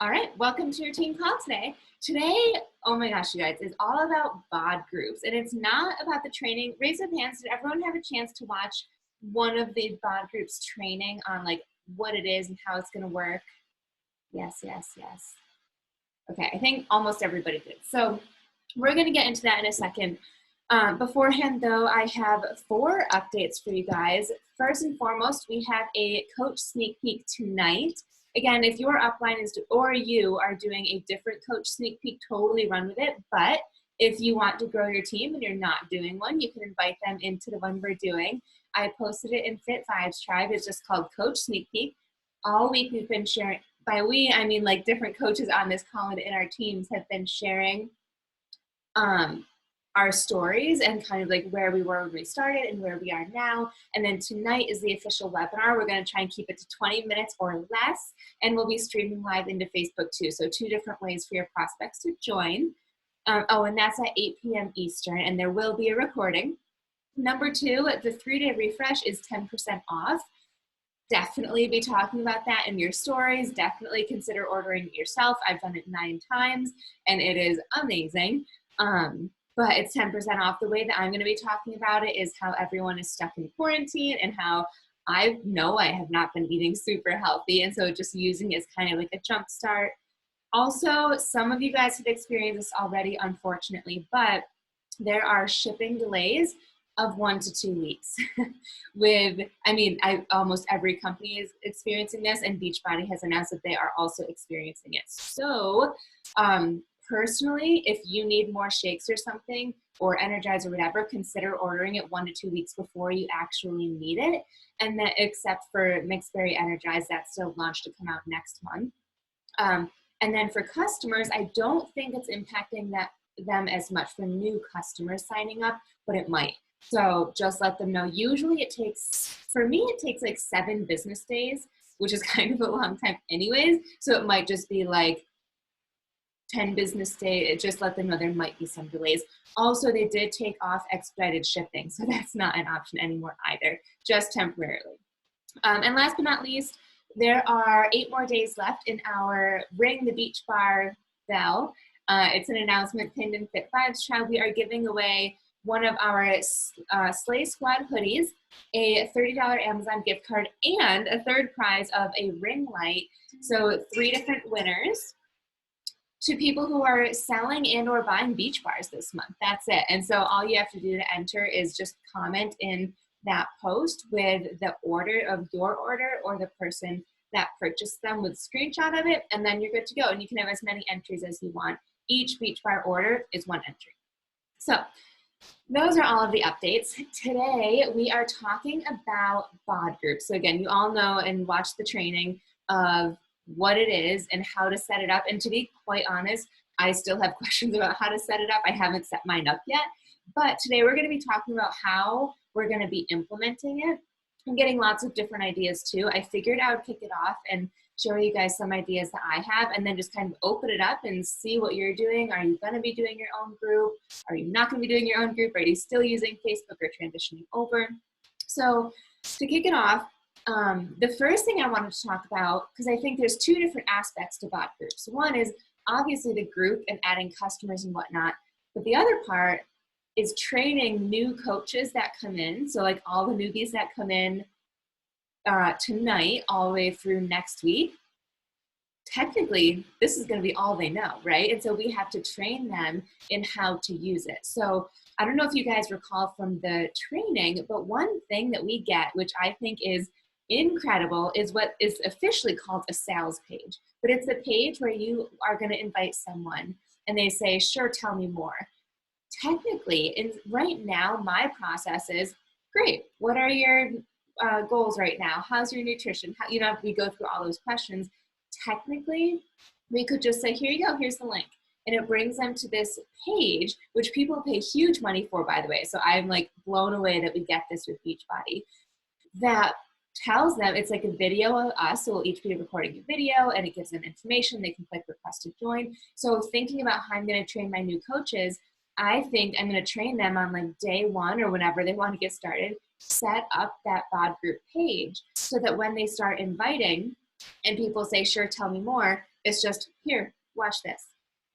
All right, welcome to your team call today. Today, oh my gosh, you guys, is all about BOD groups, and it's not about the training. Raise of hands, did everyone have a chance to watch one of the BOD groups training on like what it is and how it's going to work? Yes, yes, yes. Okay, I think almost everybody did. So we're going to get into that in a second. Beforehand, though, I have 4 updates for you guys. First and foremost, we have a coach sneak peek tonight. Again, if your upline is, or you are doing a different coach sneak peek, totally run with it. But if you want to grow your team and you're not doing one, you can invite them into the one we're doing. I posted it in Fit Vibes Tribe. It's just called Coach Sneak Peek. All week we've been sharing, by we, I mean like different coaches on this call and in our teams have been sharing our stories and kind of like where we were when we started and where we are now. And then tonight is the official webinar. We're going to try and keep it to 20 minutes or less, and we'll be streaming live into Facebook too. So 2 different ways for your prospects to join. And that's at 8 p.m. Eastern, and there will be a recording. Number 2, the 3-day refresh is 10% off. Definitely be talking about that in your stories. Definitely consider ordering it yourself. I've done it 9 times, and it is amazing. But it's 10% off. The way that I'm going to be talking about it is how everyone is stuck in quarantine and how I know I have not been eating super healthy. And so just using it as kind of like a jump start. Also, some of you guys have experienced this already, unfortunately, but there are shipping delays of 1 to 2 weeks almost every company is experiencing this, and Beachbody has announced that they are also experiencing it. So, personally, if you need more shakes or something, or Energize or whatever, consider ordering it 1 to 2 weeks before you actually need it. And then, except for Mixed Berry Energize, that's still launched to come out next month. And then for customers, I don't think it's impacting them as much for new customers signing up, but it might. So just let them know. Usually it takes like 7 business days, which is kind of a long time anyways. So it might just be like 10 business days. Just let them know there might be some delays. Also, they did take off expedited shipping, so that's not an option anymore either, just temporarily. And last but not least, there are 8 more days left in our Ring the Beach Bar bell. It's an announcement pinned in Fit Vibes Tribe. We are giving away one of our Slay Squad hoodies, a $30 Amazon gift card, and a 3rd prize of a ring light. So 3 different winners to people who are selling and or buying beach bars this month. That's it. And so all you have to do to enter is just comment in that post with the order of your order or the person that purchased them with a screenshot of it, and then you're good to go. And you can have as many entries as you want. Each beach bar order is 1 entry. So those are all of the updates. Today, we are talking about BOD groups. So again, you all know and watch the training of what it is and how to set it up. And to be quite honest, I still have questions about how to set it up. I haven't set mine up yet. But today we're going to be talking about how we're going to be implementing it. I'm getting lots of different ideas too. I figured I would kick it off and show you guys some ideas that I have, and then just kind of open it up and see what you're doing. Are you going to be doing your own group? Are you not going to be doing your own group? Are you still using Facebook or transitioning over? So to kick it off, the first thing I wanted to talk about, because I think there's 2 different aspects to BOD groups. One is obviously the group and adding customers and whatnot, but the other part is training new coaches that come in. So like all the newbies that come in tonight all the way through next week, technically this is going to be all they know, right? And so we have to train them in how to use it. So I don't know if you guys recall from the training, but one thing that we get, which I think is incredible, is what is officially called a sales page. But it's a page where you are going to invite someone and they say, sure, tell me more. Technically, right now, my process is, great, what are your goals right now? How's your nutrition? We go through all those questions. Technically, we could just say, here you go, here's the link. And it brings them to this page, which people pay huge money for, by the way. So I'm like blown away that we get this with Beachbody. That tells them, it's like a video of us, so we'll each be recording a video, and it gives them information. They can click request to join. So thinking about how I'm going to train my new coaches, I think I'm going to train them on like day 1 or whenever they want to get started, set up that BOD group page so that when they start inviting, and people say, sure, tell me more, it's just, here, watch this.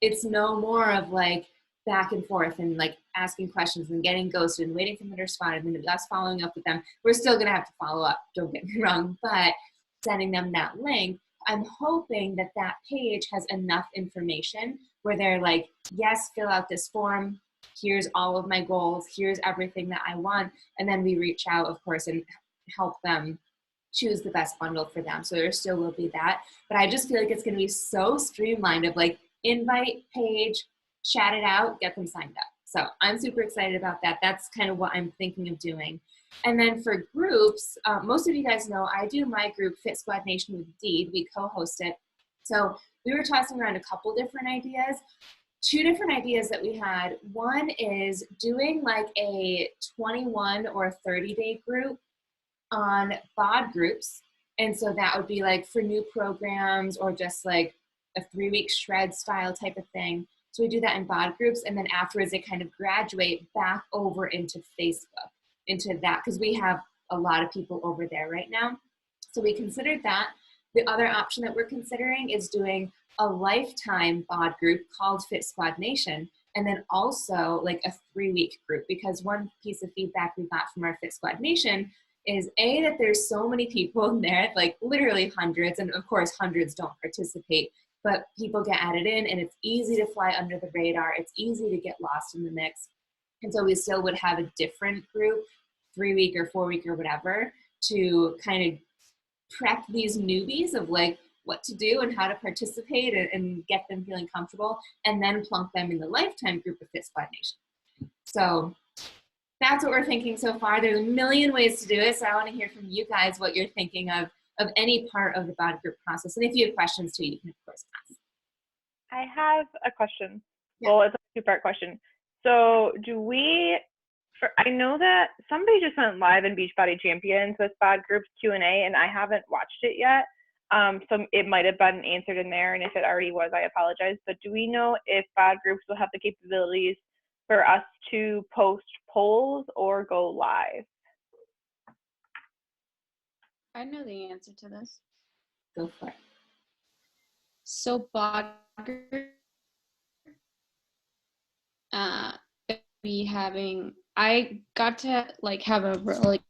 It's no more of like back and forth and like asking questions and getting ghosted and waiting for them to respond and then us following up with them. We're still going to have to follow up, don't get me wrong, but sending them that link, I'm hoping that that page has enough information where they're like, yes, fill out this form. Here's all of my goals. Here's everything that I want. And then we reach out, of course, and help them choose the best bundle for them. So there still will be that. But I just feel like it's going to be so streamlined of like invite page, chat it out, get them signed up. So I'm super excited about that. That's kind of what I'm thinking of doing. And then for groups, most of you guys know I do my group Fit Squad Nation with Deed. We co-host it. So we were tossing around a couple different ideas. Two different ideas that we had. One is doing like a 21 or 30-day group on BOD groups. And so that would be like for new programs or just like a 3-week shred style type of thing. So we do that in BOD groups. And then afterwards they kind of graduate back over into Facebook, into that, because we have a lot of people over there right now. So we considered that. The other option that we're considering is doing a lifetime BOD group called Fit Squad Nation, and then also like a 3-week group, because one piece of feedback we got from our Fit Squad Nation is that there's so many people in there, like literally hundreds, and of course hundreds don't participate, but people get added in and it's easy to fly under the radar. It's easy to get lost in the mix. And so we still would have a different group, 3-week or 4-week or whatever, to kind of prep these newbies of like what to do and how to participate and get them feeling comfortable, and then plunk them in the lifetime group of Fit Squad Nation. So that's what we're thinking so far. There's a million ways to do it, so I want to hear from you guys what you're thinking of any part of the BOD group process. And if you have questions too, you can of course ask. I have a question. Yeah. Well, it's a 2-part question. So do we, I know that somebody just went live in Beachbody Champions with BOD Group's Q&A, and I haven't watched it yet. So it might have been answered in there, and if it already was, I apologize. But do we know if BOD Groups will have the capabilities for us to post polls or go live? I know the answer to this. Go for it. So BOD be having, I got to like have a really,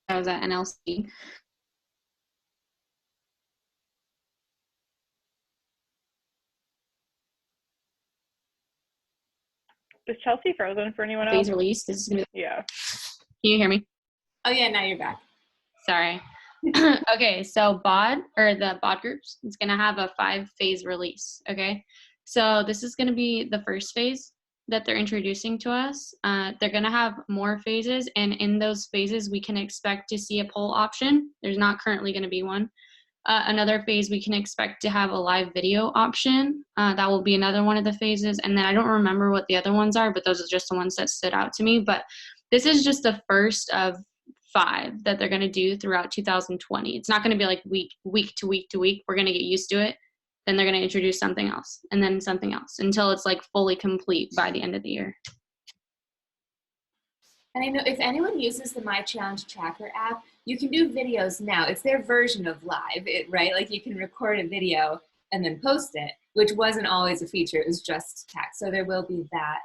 I was at NLC. Is Chelsea frozen for anyone else? Phase release. This is gonna be, yeah. Can you hear me? Oh yeah, now you're back. Sorry. Okay, so BOD, or the BOD groups, it's gonna have a 5-phase release. Okay, so this is gonna be the first phase that they're introducing to us. They're gonna have more phases, and in those phases we can expect to see a poll option. There's not currently gonna be one. Another phase we can expect to have a live video option. That will be another one of the phases, and then I don't remember what the other ones are, but those are just the ones that stood out to me. But this is just the first of 5 that they're going to do throughout 2020. It's not going to be like week to week to week. We're going to get used to it. Then they're going to introduce something else, and then something else, until it's like fully complete by the end of the year. And I know if anyone uses the My Challenge Tracker app, you can do videos now. It's their version of live, right? Like you can record a video and then post it, which wasn't always a feature. It was just text. So there will be that.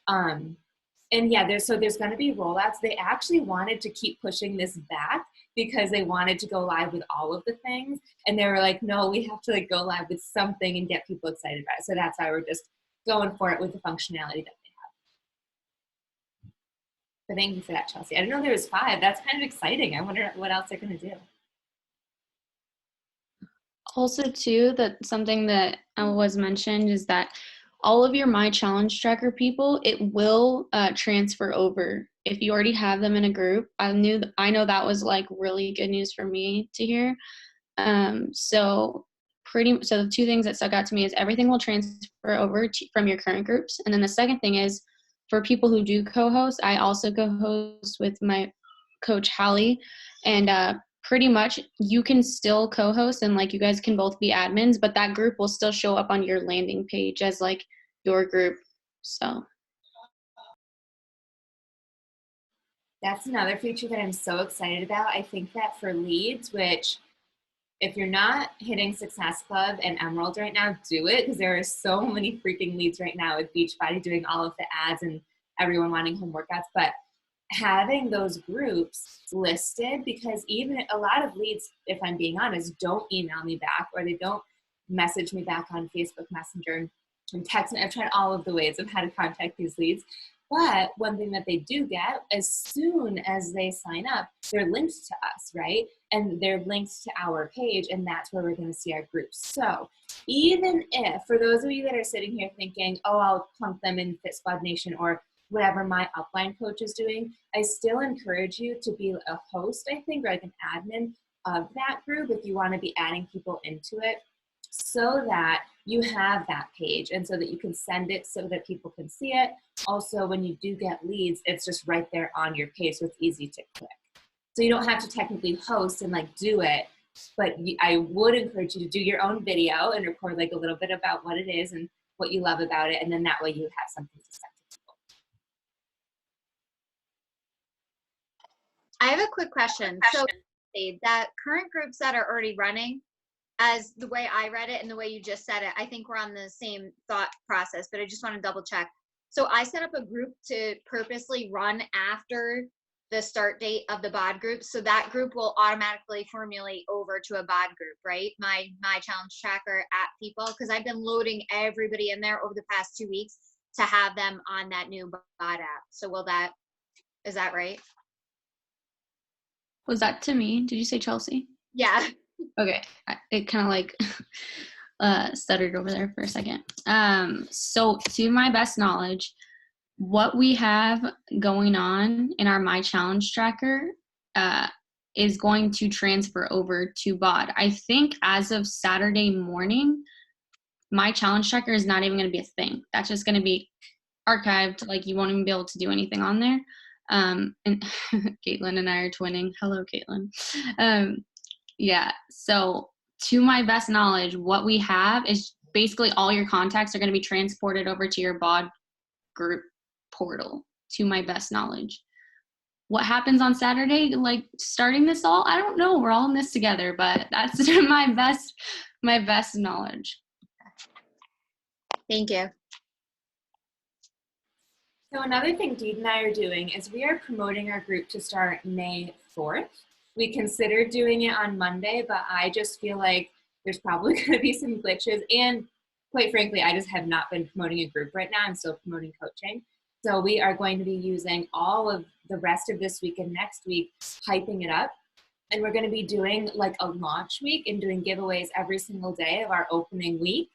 And yeah, there's going to be rollouts. They actually wanted to keep pushing this back because they wanted to go live with all of the things. And they were like, no, we have to like go live with something and get people excited about it. So that's why we're just going for it with the functionality that they have. But thank you for that, Chelsea. I didn't know there was 5. That's kind of exciting. I wonder what else they're going to do. Also, too, that something that was mentioned is that all of your My Challenge Tracker people, it will transfer over. If you already have them in a group, I know that was like really good news for me to hear. So the 2 things that stuck out to me is everything will transfer over from your current groups. And then the second thing is for people who do co-host, I also co-host with my coach Hallie, and pretty much you can still co-host and like you guys can both be admins, but that group will still show up on your landing page as like your group. So that's another feature that I'm so excited about. I think that for leads, which if you're not hitting Success Club and Emerald right now, do it, because there are so many freaking leads right now with Beachbody doing all of the ads and everyone wanting home workouts. But having those groups listed, because even a lot of leads, if I'm being honest, don't email me back, or they don't message me back on Facebook Messenger and text me. I've tried all of the ways of how to contact these leads. But one thing that they do get, as soon as they sign up, they're linked to us, right? And they're linked to our page, and that's where we're going to see our groups. So even if, for those of you that are sitting here thinking, oh, I'll plunk them in Fit Squad Nation or whatever my upline coach is doing, I still encourage you to be a host, I think, or like an admin of that group if you want to be adding people into it, so that you have that page and so that you can send it so that people can see it. Also, when you do get leads, it's just right there on your page, so it's easy to click. So you don't have to technically host and like do it, but I would encourage you to do your own video and record like a little bit about what it is and what you love about it, and then that way you have something to send to people. I have a quick question. So that current groups that are already running, as the way I read it and the way you just said it, I think we're on the same thought process, but I just want to double check. So I set up a group to purposely run after the start date of the BOD group. So that group will automatically formulate over to a BOD group, right? My challenge tracker app people, because I've been loading everybody in there over the past 2 weeks to have them on that new BOD app. So is that right? Was that to me? Did you say Chelsea? Yeah. Okay. It kind of like stuttered over there for a second. So to my best knowledge, what we have going on in our My Challenge tracker is going to transfer over to BOD. I think as of Saturday morning, My Challenge tracker is not even going to be a thing. That's just going to be archived. Like, you won't even be able to do anything on there. And Caitlin and I are twinning. Hello, Caitlin. Yeah. So to my best knowledge, what we have is basically all your contacts are going to be transported over to your BOD group portal, to my best knowledge. What happens on Saturday, like starting this all, I don't know. We're all in this together, but that's my best knowledge. Thank you. So another thing Deed and I are doing is we are promoting our group to start May 4th. We considered doing it on Monday, but I just feel like there's probably going to be some glitches. And quite frankly, I just have not been promoting a group right now. I'm still promoting coaching. So we are going to be using all of the rest of this week and next week, hyping it up. And we're going to be doing like a launch week and doing giveaways every single day of our opening week.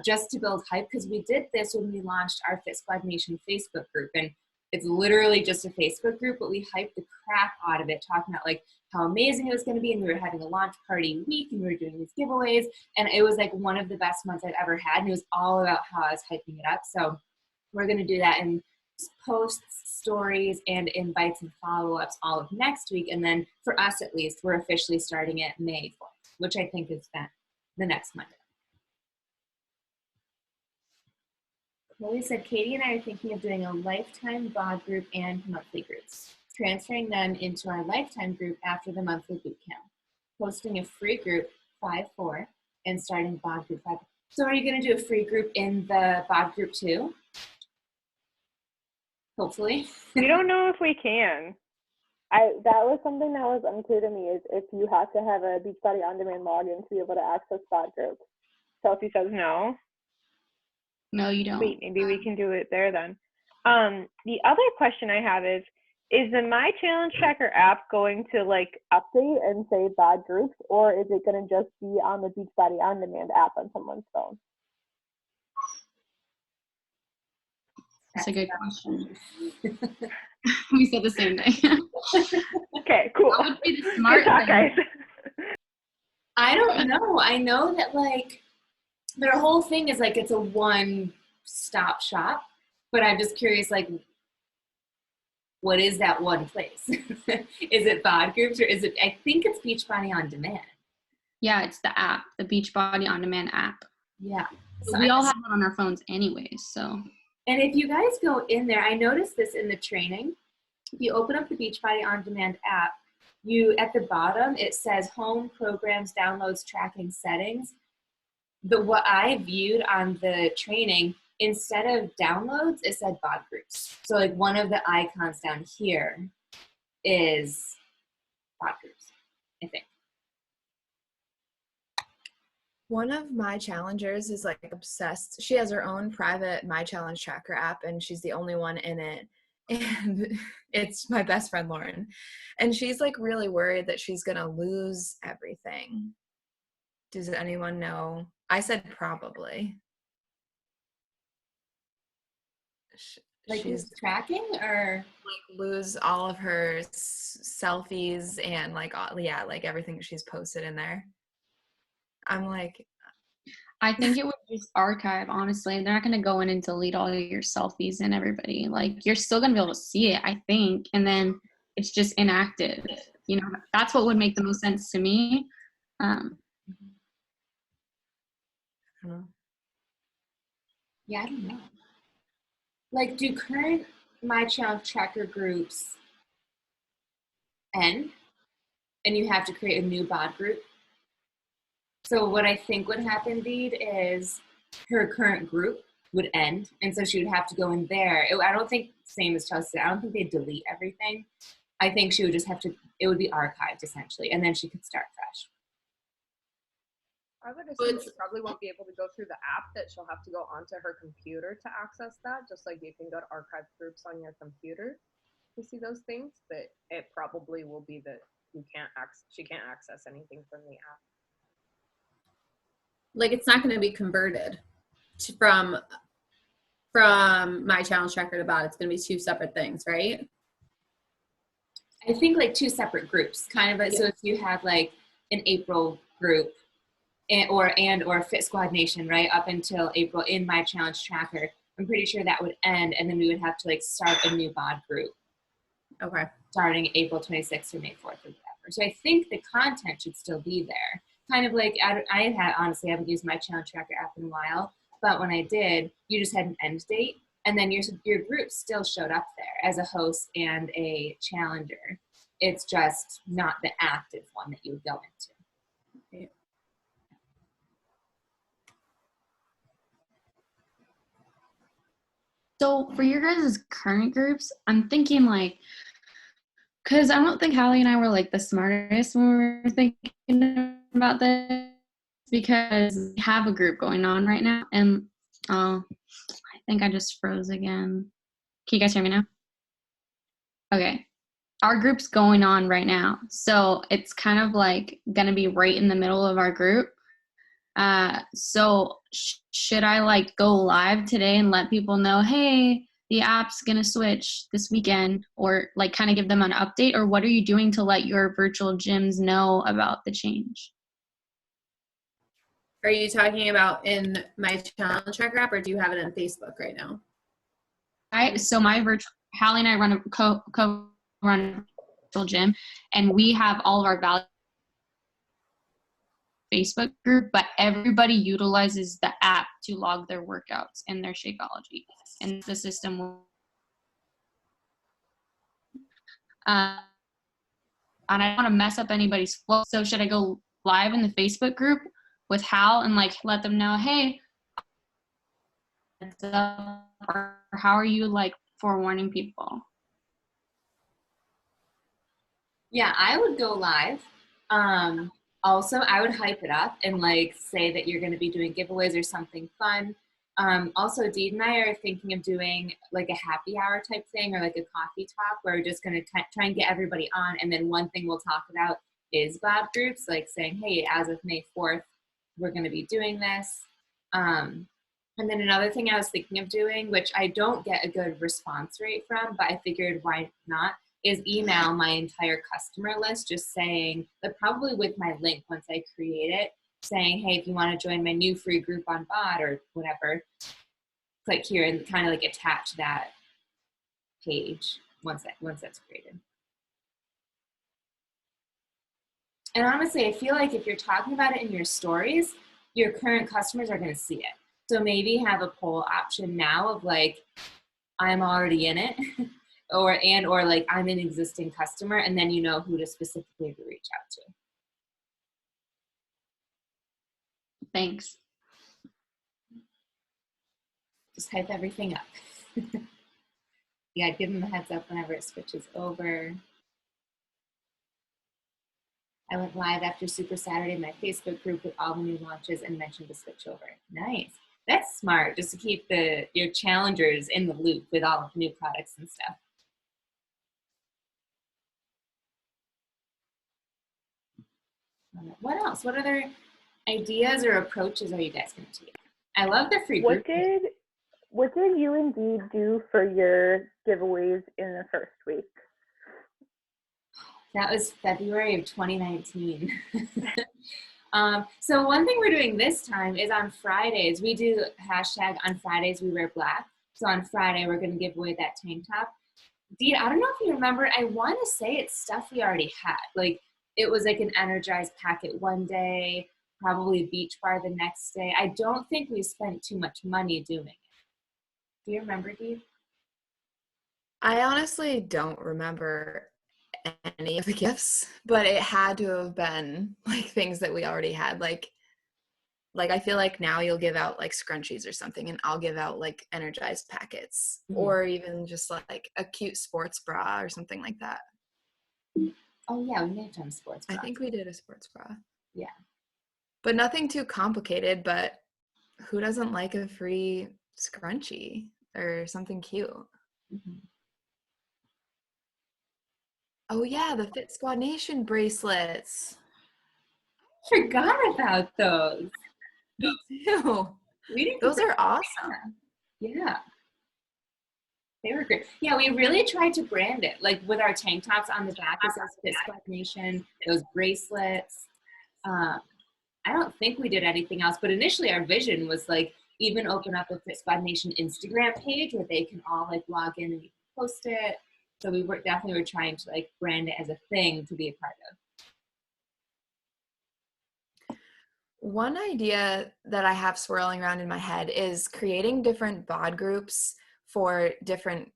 Just to build hype, because we did this when we launched our Fit Squad Nation Facebook group, and it's literally just a Facebook group, but we hyped the crap out of it, talking about like how amazing it was going to be, and we were having a launch party week, and we were doing these giveaways, and it was like one of the best months I've ever had, and it was all about how I was hyping it up. So we're going to do that in posts, stories, and invites and follow-ups all of next week, and then for us at least, we're officially starting it May 4th, which I think is the next Monday. Chloe said, Katie and I are thinking of doing a lifetime BOD group and monthly groups, transferring them into our lifetime group after the monthly boot camp, posting a free group 5-4 and starting BOD group 5. So are you going to do a free group in the BOD group too? Hopefully. We don't know if we can. That was something that was unclear to me, is if you have to have a Beachbody On Demand login to be able to access BOD groups. Chelsea says no. No, you don't. Wait, maybe we can do it there then. The other question I have is the My Challenge Tracker app going to like update and say BOD groups, or is it going to just be on the Beachbody On Demand app on someone's phone? That's a good question. We said the same thing. Okay, cool. What would be the smart Good talk, thing? guys. I don't know. I know that like their whole thing is like it's a one-stop shop, but I'm just curious, like, what is that one place? Is it BOD groups, or is it? I think it's Beachbody On Demand. Yeah, it's the app, the Beachbody On Demand app. Yeah. So we all have it on our phones anyways, so. And if you guys go in there, I noticed this in the training. If you open up the Beachbody On Demand app, at the bottom, it says home, programs, downloads, tracking, settings. But what I viewed on the training, instead of downloads, it said BOD groups. So like one of the icons down here is BOD groups, I think. One of my challengers is like obsessed. She has her own private My Challenge Tracker app, and she's the only one in it. And it's my best friend, Lauren. And she's like really worried that she's going to lose everything. Does anyone know? I said probably. Like She's tracking or like lose all of her selfies and like, yeah, like everything she's posted in there. I'm like, I think it would just archive, honestly. They're not going to go in and delete all your selfies and everybody. Like, you're still going to be able to see it, I think. And then it's just inactive. You know, that's what would make the most sense to me. I don't know. Yeah, I don't know. Like, do current My Challenge Tracker groups end and you have to create a new BOD group? So what I think would happen, Deed, is her current group would end, and so she would have to go in there. I don't think, same as Chelsea, I don't think they'd delete everything. I think she would just have to, it would be archived, essentially, and then she could start fresh. I would assume she probably won't be able to go through the app, that she'll have to go onto her computer to access that, just like you can go to archive groups on your computer to see those things, but it probably will be that she can't access anything from the app. Like, it's not going to be converted from My Challenge Tracker to BOD. It's going to be two separate things, right? I think like two separate groups, kind of. So if you have like an April group or Fit Squad Nation, right, up until April in My Challenge Tracker, I'm pretty sure that would end, and then we would have to like start a new BOD group. Okay. Starting April 26th or May 4th or whatever. So I think the content should still be there. Kind of like, honestly haven't used My Challenge Tracker app in a while, but when I did, you just had an end date, and then your group still showed up there as a host and a challenger. It's just not the active one that you would go into. Right. So for your guys' current groups, I'm thinking like, because I don't think Hallie and I were like the smartest when we were thinking about this, because we have a group going on right now, and I think I just froze again. Can you guys hear me now? Okay. Our group's going on right now, so it's kind of like gonna be right in the middle of our group. So should I like go live today and let people know, hey, the app's gonna switch this weekend, or like kind of give them an update, or what are you doing to let your virtual gyms know about the change? Are you talking about in My Challenge Tracker app, or do you have it on Facebook right now? So my virtual, Hallie and I run a co-run a virtual gym, and we have all of our value Facebook group, but everybody utilizes the app to log their workouts and their Shakeology, and the system will and I don't want to mess up anybody's flow. So should I go live in the Facebook group with Hal and like let them know, hey, or how are you like forewarning people? Yeah, I would go live. Also, I would hype it up and like say that you're going to be doing giveaways or something fun. Also, Deed and I are thinking of doing like a happy hour type thing, or like a coffee talk, where we're just going to try and get everybody on. And then one thing we'll talk about is BOD groups, like saying, hey, as of May 4th, we're going to be doing this. And then another thing I was thinking of doing, which I don't get a good response rate from, but I figured why not, is email my entire customer list, just saying, but probably with my link once I create it, saying, hey, if you want to join my new free group on BOD or whatever, click here, and kind of like attach that page once that's created. And honestly, I feel like if you're talking about it in your stories, your current customers are going to see it. So maybe have a poll option now of like, I'm already in it. or like I'm an existing customer, and then you know who to specifically reach out to. Thanks. Just type everything up. Yeah, give them a heads up whenever it switches over. I went live after Super Saturday in my Facebook group with all the new launches and mentioned to switch over. Nice. That's smart, just to keep your challengers in the loop with all of the new products and stuff. What else? What other ideas or approaches are you guys going to take? I love the free group. What did you indeed do for your giveaways in the first week? That was February of 2019. So one thing we're doing this time is on Fridays, we do hashtag on Fridays we wear black. So on Friday, we're going to give away that tank top. Dean, I don't know if you remember, I want to say it's stuff we already had. Like, it was like an energized packet one day, probably a beach bar the next day. I don't think we spent too much money doing it. Do you remember, Dean? I honestly don't remember any of the gifts, but it had to have been like things that we already had. Like I feel like now you'll give out like scrunchies or something, and I'll give out like energized packets, or even just like a cute sports bra or something like that. Oh yeah, we may have done sports bra. I think we did a sports bra. Yeah. But nothing too complicated, but who doesn't like a free scrunchie or something cute? Mm-hmm. Oh yeah, the Fit Squad Nation bracelets. Forgot about those. Me too. Those are awesome. Yeah. They were great. Yeah, we really tried to brand it. Like with our tank tops on the back, it says Fit Squad Nation, those bracelets. I don't think we did anything else, but initially our vision was like even open up a Fit Squad Nation Instagram page where they can all like log in and post it. So we were definitely trying to like brand it as a thing to be a part of. One idea that I have swirling around in my head is creating different BOD groups for different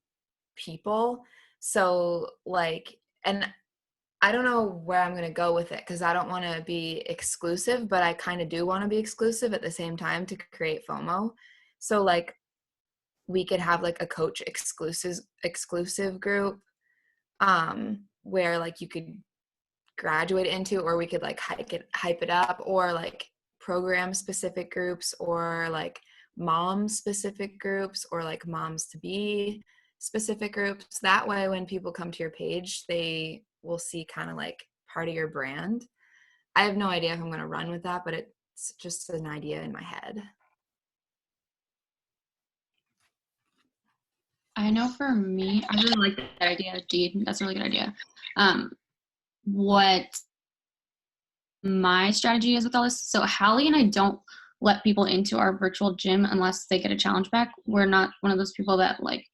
people. So like, and I don't know where I'm going to go with it because I don't want to be exclusive, but I kind of do want to be exclusive at the same time to create FOMO. So like we could have like a coach exclusive group where like you could graduate into, or we could like hype it up, or like program specific groups, or like mom specific groups, or like moms to be specific groups. That way when people come to your page, they will see kind of like part of your brand. I have no idea if I'm going to run with that, but it's just an idea in my head. I know for me, I really like that idea, Deed. That's a really good idea. What my strategy is with all this, so Hallie and I don't let people into our virtual gym unless they get a challenge back. We're not one of those people that like,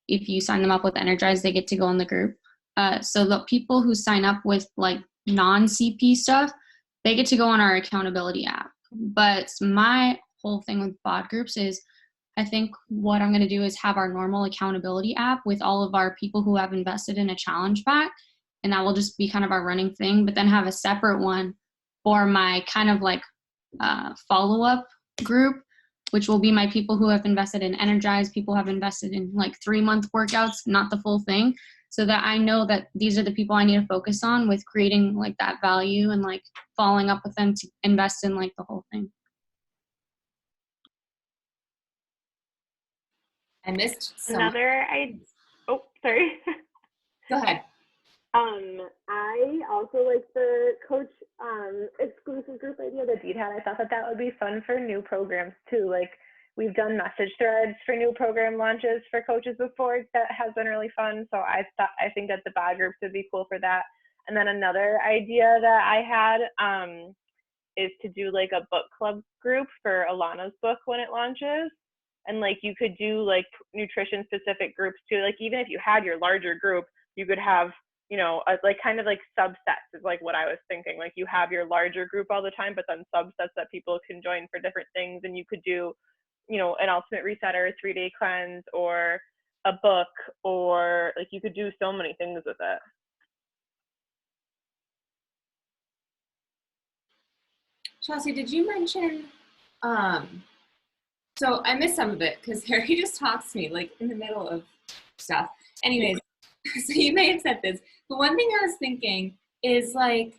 if you sign them up with Energize, they get to go in the group. So the people who sign up with like non-CP stuff, they get to go on our accountability app. But my whole thing with BOD groups is, I think what I'm going to do is have our normal accountability app with all of our people who have invested in a challenge pack, and that will just be kind of our running thing, but then have a separate one for my kind of like follow-up group, which will be my people who have invested in Energize, people who have invested in like 3-month workouts, not the full thing, so that I know that these are the people I need to focus on with creating like that value and like following up with them to invest in like the whole thing. I missed some. Oh, sorry. Go ahead. I also like the coach exclusive group idea that Deed had. I thought that would be fun for new programs too. Like we've done message threads for new program launches for coaches before. That has been really fun. So I think that the BOD groups would be cool for that. And then another idea that I had is to do like a book club group for Alana's book when it launches. And like you could do like nutrition specific groups too. Like even if you had your larger group, you could have, you know, like kind of like subsets is like what I was thinking. Like you have your larger group all the time, but then subsets that people can join for different things. And you could do, you know, an ultimate reset or a 3-day cleanse, or a book, or like you could do so many things with it. Chelsea, did you mention, so I missed some of it because Harry just talks to me like in the middle of stuff. Anyways, so you may have said this, but one thing I was thinking is like,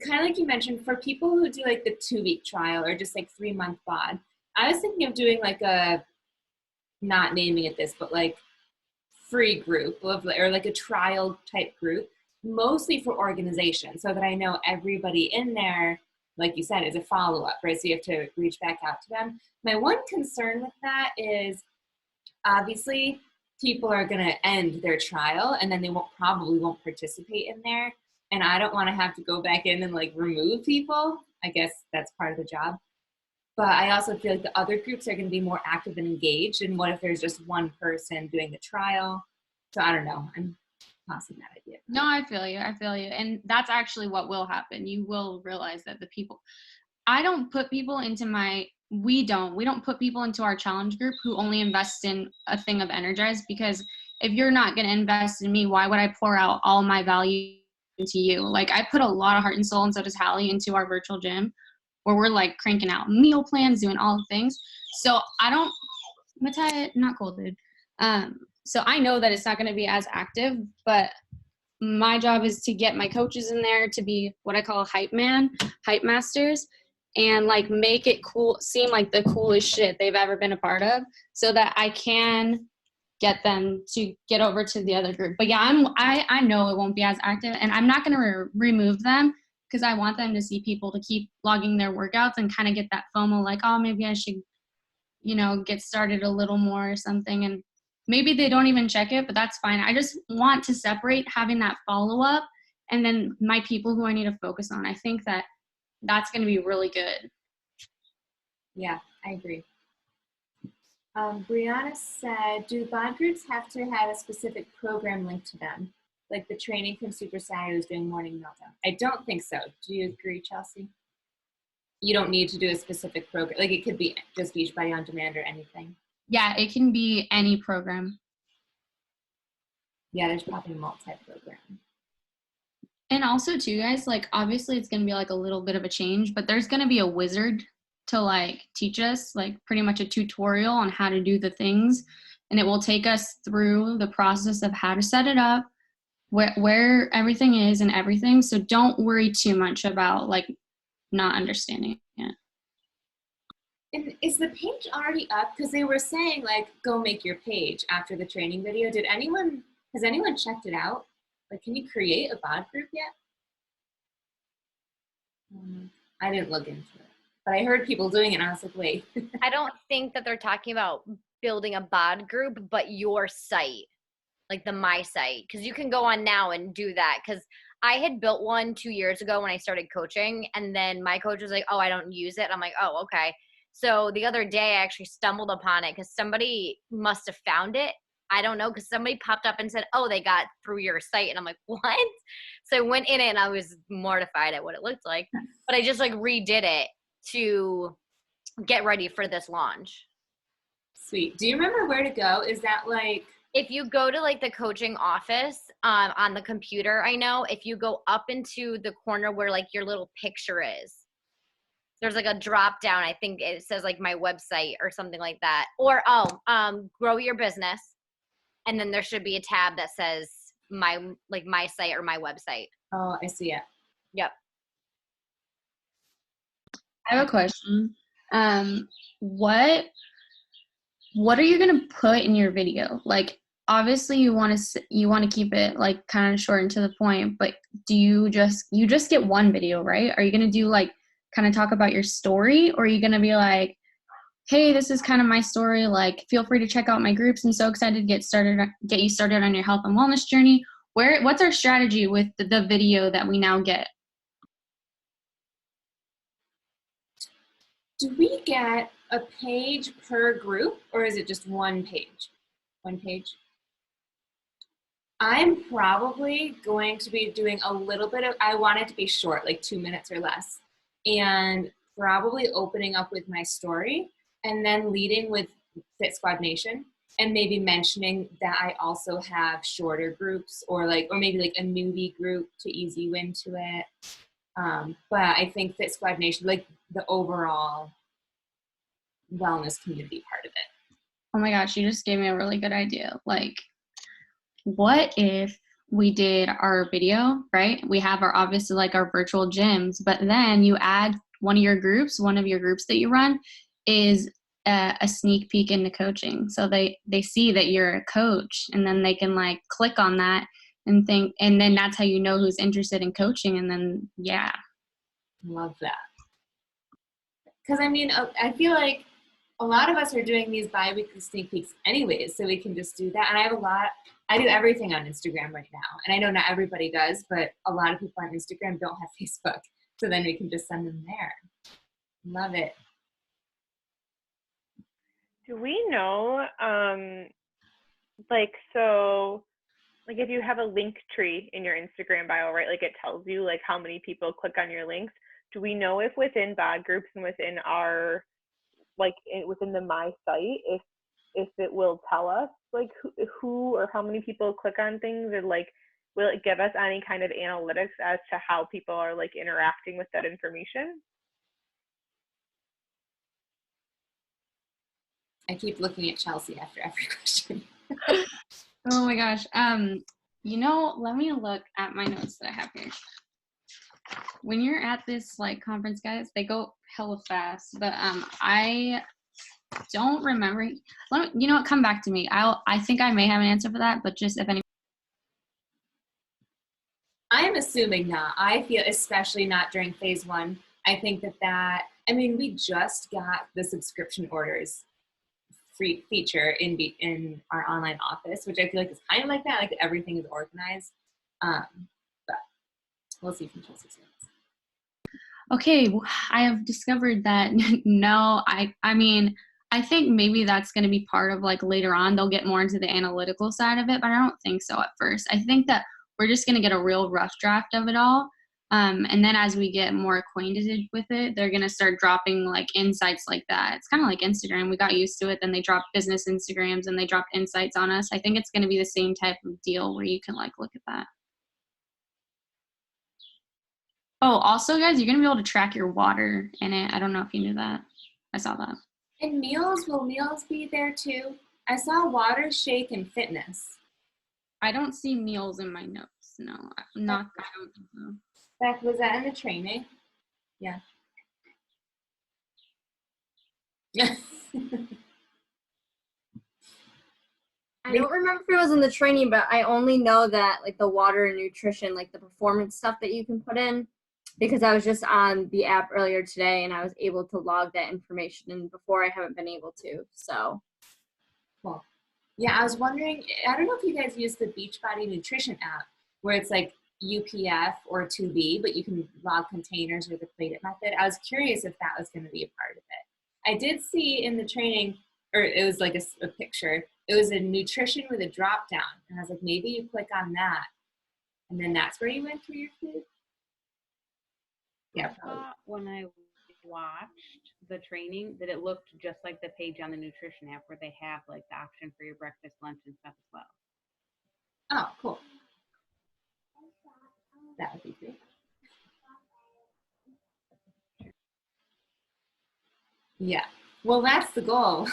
kind of like you mentioned, for people who do like the 2-week trial or just like 3-month BOD, I was thinking of doing like a, not naming it this, but like free group of, or like a trial type group, mostly for organization, so that I know everybody in there, like you said, is a follow-up, right? So you have to reach back out to them. My one concern with that is obviously people are going to end their trial and then they probably won't participate in there. And I don't want to have to go back in and like remove people. I guess that's part of the job. But I also feel like the other groups are going to be more active and engaged. And what if there's just one person doing the trial? So I don't know. I'm tossing that idea. No, I feel you. I feel you. And that's actually what will happen. You will realize that the people, I don't put people into we don't put people into our challenge group who only invest in a thing of Energize, because if you're not going to invest in me, why would I pour out all my value into you? Like, I put a lot of heart and soul, and so does Hallie, into our virtual gym, where we're like cranking out meal plans, doing all the things. So I don't, Matai, not cool, dude. So I know that it's not going to be as active, but my job is to get my coaches in there to be what I call hype masters, and like make it cool, seem like the coolest shit they've ever been a part of, so that I can get them to get over to the other group. But yeah, I know it won't be as active, and I'm not going to remove them, because I want them to see people to keep logging their workouts and kind of get that FOMO, like, oh, maybe I should, get started a little more or something. And maybe they don't even check it, but that's fine. I just want to separate having that follow-up and then my people who I need to focus on. I think that that's going to be really good. Yeah, I agree. Brianna said, do BOD groups have to have a specific program linked to them? Like the training from Super Saturdays doing morning meltdown? I don't think so. Do you agree, Chelsea? You don't need to do a specific program. Like it could be just Beachbody On Demand or anything. Yeah, it can be any program. Yeah, there's probably a multi-program. And also too, guys, like obviously it's going to be like a little bit of a change, but there's going to be a wizard to like teach us, like pretty much a tutorial on how to do the things. And it will take us through the process of how to set it up, where everything is and everything. So don't worry too much about like not understanding it. And is the page already up? Because they were saying like, go make your page after the training video. Has anyone checked it out? Like, can you create a BOD group yet? I didn't look into it, but I heard people doing it and I was like, wait. I don't think that they're talking about building a BOD group, but your site, like the My Site, because you can go on now and do that. Because I had built one 2 years ago when I started coaching, and then my coach was like, oh, I don't use it. I'm like, oh, okay. So the other day I actually stumbled upon it because somebody must have found it. I don't know, because somebody popped up and said, oh, they got through your site. And I'm like, what? So I went in it and I was mortified at what it looked like. But I just like redid it to get ready for this launch. Sweet. Do you remember where to go? Is that like... If you go to like the coaching office on the computer, I know if you go up into the corner where like your little picture is, there's like a drop down. I think it says like my website or something like that. Or, grow your business. And then there should be a tab that says my site or my website. Oh, I see it. Yep. I have a question. What are you going to put in your video? Like, obviously you want to keep it like kind of short and to the point, but do you just get one video, right? Are you going to do like kind of talk about your story, or are you going to be like, hey, this is kind of my story, like feel free to check out my groups, I'm so excited to get you started on your health and wellness journey? What's our strategy with the video that we now get? Do we get a page per group, or is it just one page? One page? I'm probably going to be doing a little bit of, I want it to be short, like 2 minutes or less, and probably opening up with my story and then leading with Fit Squad Nation. and maybe mentioning that I also have shorter groups or maybe like a newbie group to ease you into it. But I think Fit Squad Nation, like the overall wellness community part of it. Oh my gosh, you just gave me a really good idea. Like, what if we did our video, right? We have our, obviously, like our virtual gyms, but then you add one of your groups that you run is a sneak peek into coaching. So they see that you're a coach, and then they can like click on that and think, and then that's how you know who's interested in coaching. And then, yeah. Love that. Because I mean, I feel like a lot of us are doing these bi-weekly sneak peeks anyways, so we can just do that. And I do everything on Instagram right now. And I know not everybody does, but a lot of people on Instagram don't have Facebook. So then we can just send them there. Love it. Do we know, if you have a link tree in your Instagram bio, right? Like it tells you like how many people click on your links. Do we know if within BOD groups and within our, within the My site, if it will tell us like who or how many people click on things, or like will it give us any kind of analytics as to how people are like interacting with that information? I keep looking at Chelsea after every question. Oh my gosh. Let me look at my notes that I have here. When you're at this like conference, guys, they go hella fast, but I don't remember. You know what? Come back to me. I think I may have an answer for that, but just if any. I'm assuming not. I feel, especially not during phase 1. I think we just got the subscription orders free feature in our online office, which I feel like is kind of like that, like everything is organized. But we'll see from Chelsea's notes. Okay, I have discovered that no, I think maybe that's going to be part of like later on they'll get more into the analytical side of it, but I don't think so at first. I think that we're just going to get a real rough draft of it all. And then as we get more acquainted with it, they're going to start dropping like insights like that. It's kind of like Instagram. We got used to it. Then they drop business Instagrams and they drop insights on us. I think it's going to be the same type of deal where you can like look at that. Oh, also guys, you're going to be able to track your water in it. I don't know if you knew that. I saw that. And meals, will meals be there too? I saw water, shake, and fitness. I don't see meals in my notes. No, I don't think so. Beth, was that in the training? Yeah. I don't remember if it was in the training, but I only know that like the water and nutrition, like the performance stuff that you can put in, because I was just on the app earlier today and I was able to log that information, and before I haven't been able to. So cool. Yeah, I was wondering, I don't know if you guys use the Beachbody Nutrition app where it's like UPF or 2B, but you can log containers or the plated method. I was curious if that was going to be a part of it. I did see in the training, or it was like a picture, it was a nutrition with a drop down. And I was like, maybe you click on that. And then that's where you went for your food? Yeah, probably. When I watched the training that it looked just like the page on the nutrition app where they have like the option for your breakfast, lunch, and stuff as well. Oh, cool. That would be great. Yeah. Well, that's the goal.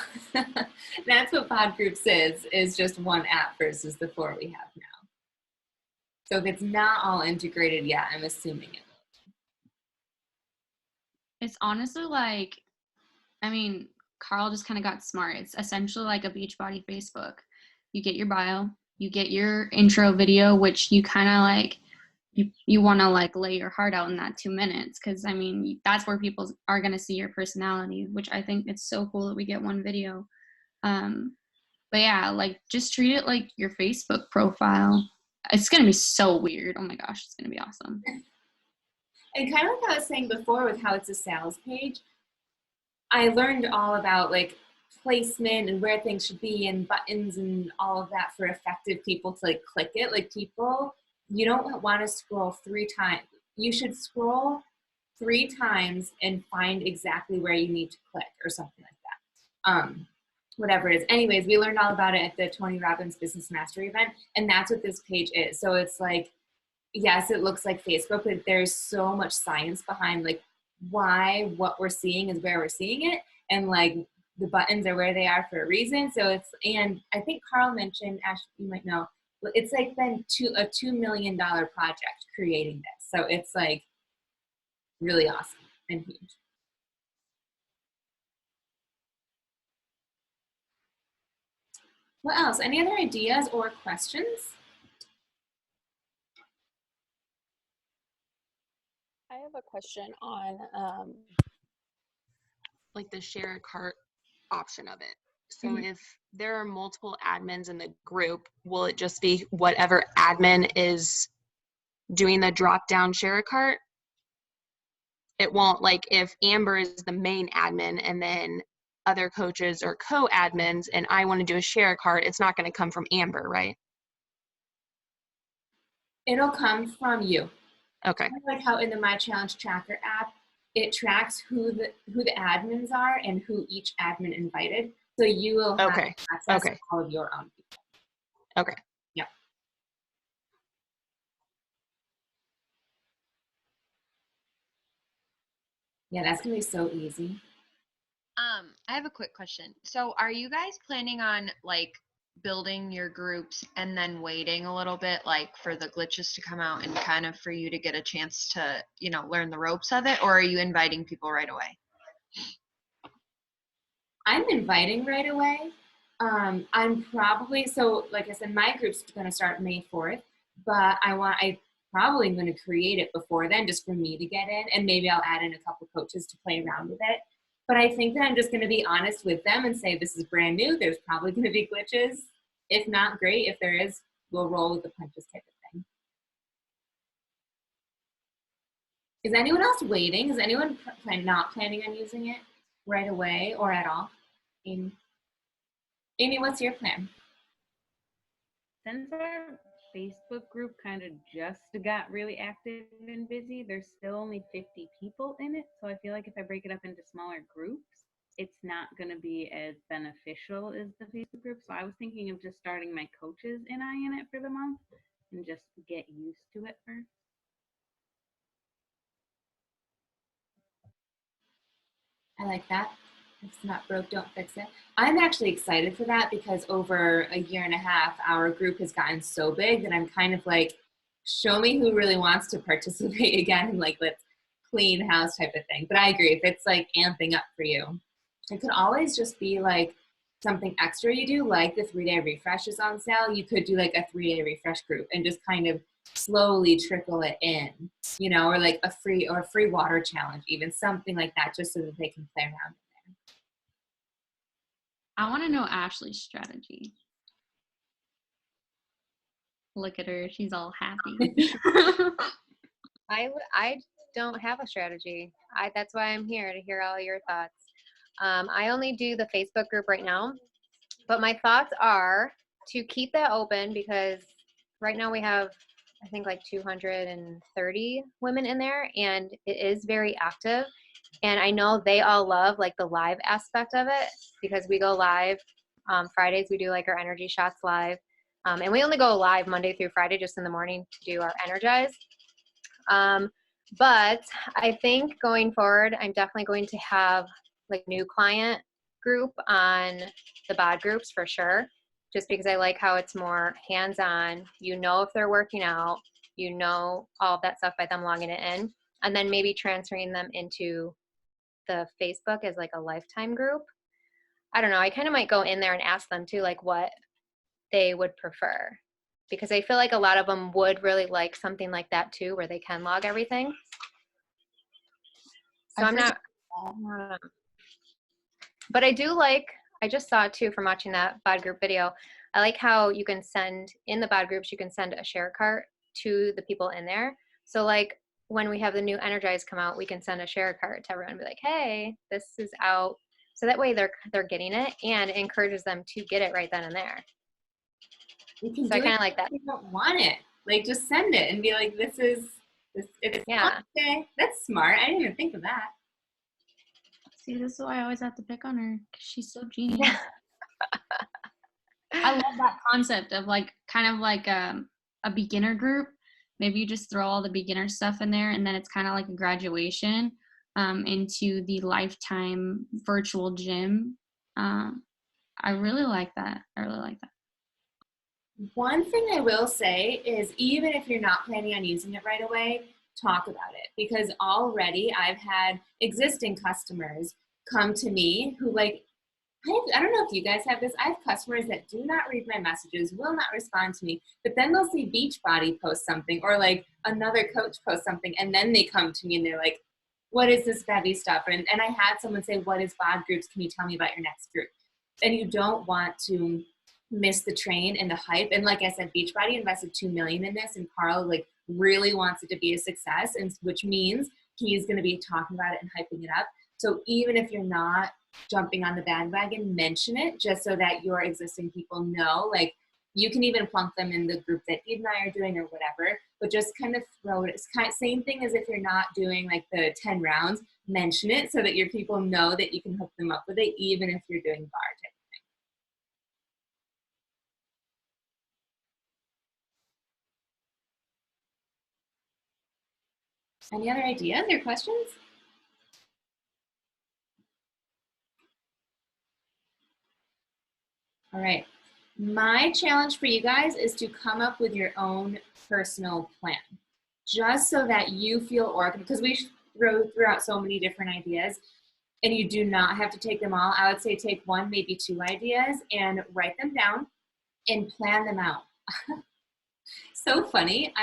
That's what BOD Groups is just one app versus the 4 we have now. So if it's not all integrated yet, I'm assuming it will. It's honestly like, Carl just kind of got smart. It's essentially like a Beachbody Facebook. You get your bio, you get your intro video, which you kind of like, you want to like lay your heart out in that 2 minutes, because that's where people are going to see your personality, which I think it's so cool that we get one video. But yeah, like just treat it like your Facebook profile. It's going to be so weird. Oh my gosh, it's going to be awesome. And kind of like I was saying before with how it's a sales page, I learned all about like placement and where things should be and buttons and all of that for effective people to like click it. Like people, you don't want to scroll 3 times. You should scroll 3 times and find exactly where you need to click or something like that. whatever it is. Anyways, we learned all about it at the Tony Robbins Business Mastery event, and that's what this page is. So it's like, yes, it looks like Facebook, but there's so much science behind like why what we're seeing is where we're seeing it, and like the buttons are where they are for a reason. So it's, and I think Carl mentioned, Ash, you might know, it's like been a $2 million project creating this. So it's like really awesome and huge. What else? Any other ideas or questions? I have a question on like the share a cart option of it. So if there are multiple admins in the group, will it just be whatever admin is doing the drop down share a cart? It won't, like if Amber is the main admin and then other coaches are co-admins and I want to do a share a cart, it's not going to come from Amber, right? It'll come from you. Okay. Like how in the My Challenge Tracker app, it tracks who the admins are and who each admin invited. So you will have access to all of your own people. Okay. Yep. Yeah, that's gonna be so easy. I have a quick question. So are you guys planning on like building your groups and then waiting a little bit like for the glitches to come out and kind of for you to get a chance to, you know, learn the ropes of it, or are you inviting people right away? I'm inviting right away. I'm probably, so like I said, my group's gonna start May 4th, but I probably going to create it before then just for me to get in, and maybe I'll add in a couple coaches to play around with it. But I think that I'm just going to be honest with them and say this is brand new. There's probably going to be glitches. If not, great. If there is, we'll roll with the punches type of thing. Is anyone else waiting? Is anyone not planning on using it right away or at all? Amy, what's your plan? Since our Facebook group kind of just got really active and busy, there's still only 50 people in it. So I feel like if I break it up into smaller groups, it's not going to be as beneficial as the Facebook group. So I was thinking of just starting my coaches and I in it for the month and just get used to it first. I like that. If it's not broke, don't fix it. I'm actually excited for that because over a year and a half, our group has gotten so big that I'm kind of like, show me who really wants to participate again, and like, let's clean house type of thing. But I agree, if it's like amping up for you, it could always just be like something extra you do, like the 3-day refresh is on sale. You could do like a 3-day refresh group and just kind of slowly trickle it in, you know, or like a free water challenge, even something like that, just so that they can play around in there. I want to know Ashley's strategy. Look at her, she's all happy. I don't have a strategy. That's why I'm here, to hear all your thoughts. I only do the Facebook group right now, but my thoughts are to keep that open because right now we have, I think, like 230 women in there, and it is very active. And I know they all love like the live aspect of it because we go live. Fridays we do like our energy shots live, and we only go live Monday through Friday just in the morning to do our energize. But I think going forward, I'm definitely going to have like new client group on the BOD groups for sure, just because I like how it's more hands-on. You know if they're working out, you know all of that stuff by them logging it in, and then maybe transferring them into the Facebook as like a lifetime group. I don't know. I kind of might go in there and ask them too, like what they would prefer, because I feel like a lot of them would really like something like that too, where they can log everything. So I'm not, but I do like, I just saw too from watching that BOD group video, I like how you can send, in the BOD groups, you can send a share cart to the people in there. So like when we have the new Energize come out, we can send a share cart to everyone and be like, hey, this is out. So that way they're getting it, and it encourages them to get it right then and there. You can so I kind of like that. You don't want it. Like just send it and be like, this is, it's yeah. Okay. That's smart. I didn't even think of that. See, this is why I always have to pick on her, because she's so genius. I love that concept of like kind of like a beginner group. Maybe you just throw all the beginner stuff in there, and then it's kind of like a graduation into the lifetime virtual gym. I really like that. I really like that. One thing I will say is even if you're not planning on using it right away, talk about it, because already I've had existing customers come to me who like, I don't know if you guys have this. I have customers that do not read my messages, will not respond to me, but then they'll see Beachbody post something or like another coach post something, and then they come to me and they're like, what is this Bevy stuff? And I had someone say, what is BOD groups? Can you tell me about your next group? And you don't want to miss the train and the hype. And like I said, Beachbody invested $2 million in this, and Carl like really wants it to be a success, and which means he's going to be talking about it and hyping it up. So even if you're not jumping on the bandwagon, mention it just so that your existing people know. Like you can even plunk them in the group that Eve and I are doing or whatever, but just kind of throw it. It's kind of same thing as if you're not doing like the 10 rounds, mention it so that your people know that you can hook them up with it, even if you're doing bar type. Any other ideas or questions? All right. My challenge for you guys is to come up with your own personal plan, just so that you feel organized, because we threw out so many different ideas, and you do not have to take them all. I would say take one, maybe two ideas and write them down and plan them out. So funny.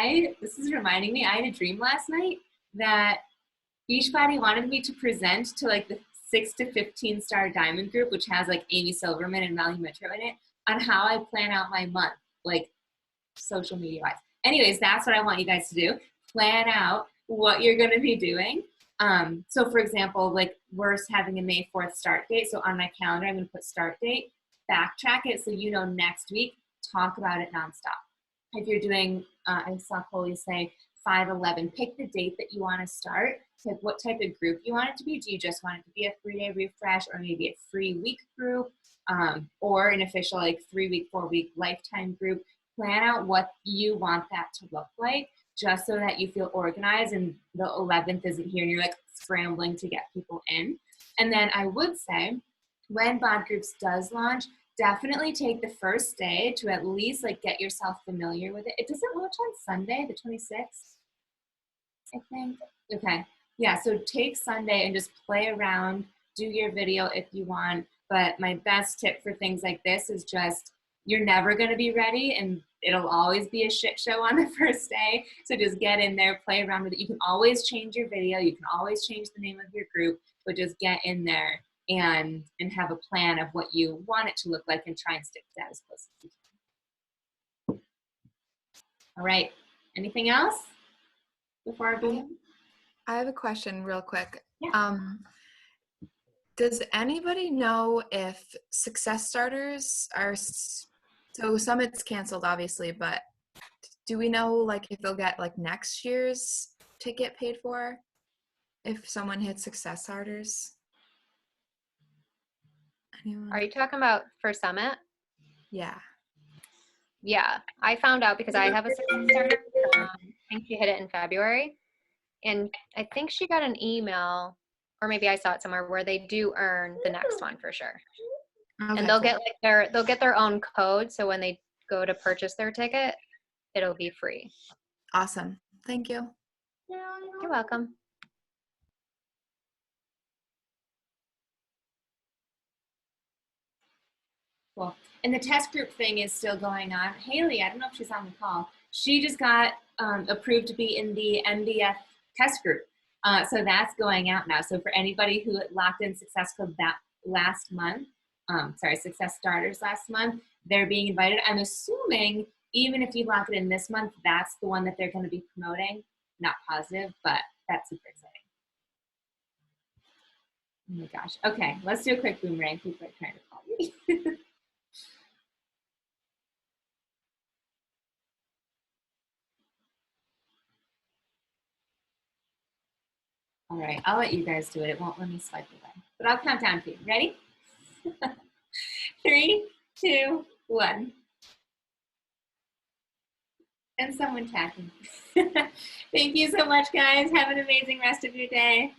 This is reminding me, I had a dream last night that Beachbody wanted me to present to like the 6 to 15 star diamond group, which has like Amy Silverman and Melanie Mitro in it, on how I plan out my month, like social media wise. Anyways, that's what I want you guys to do. Plan out what you're going to be doing. So for example, like we're having a May 4th start date. So on my calendar, I'm going to put start date, backtrack it. So, you know, next week, talk about it nonstop. If you're doing, I saw Coley say 5/11, pick the date that you want to start. Pick what type of group you want it to be. Do you just want it to be a 3-day refresh, or maybe a free week group, or an official like 3-week, 4-week lifetime group? Plan out what you want that to look like, just so that you feel organized and the 11th isn't here and you're like scrambling to get people in. And then I would say when BOD Groups does launch, definitely take the first day to at least like get yourself familiar with it. It doesn't launch on Sunday, the 26th, I think. Okay. Yeah, so take Sunday and just play around, do your video if you want. But my best tip for things like this is just, you're never going to be ready, and it'll always be a shit show on the first day. So just get in there, play around with it. You can always change your video. You can always change the name of your group, but just get in there and have a plan of what you want it to look like and try and stick to that as close as you can. All right. Anything else before I go? I have a question real quick. Yeah. Does anybody know if Success Starters are, so Summit's canceled obviously, but do we know like if they'll get like next year's ticket paid for if someone hits Success Starters? Anyone? Are you talking about for Summit? Yeah. Yeah, I found out because I have a Success Starter. I think she hit it in February. And I think she got an email, or maybe I saw it somewhere, where they do earn the next one for sure. Okay, and they'll cool. get their own code, so when they go to purchase their ticket, it'll be free. Awesome. Thank you. You're welcome. Cool. And the test group thing is still going on. Haley, I don't know if she's on the call. She just got approved to be in the MBF test group. So that's going out now. So for anybody who locked in Success Club that last month, Success Starters last month, they're being invited. I'm assuming even if you lock it in this month, that's the one that they're going to be promoting. Not positive, but that's super exciting. Oh my gosh. Okay, let's do a quick boomerang. People are trying to call me. All right, I'll let you guys do it. It won't let me swipe away. But I'll count down for you. Ready? 3, 2, 1. And someone tagging. Thank you so much, guys. Have an amazing rest of your day.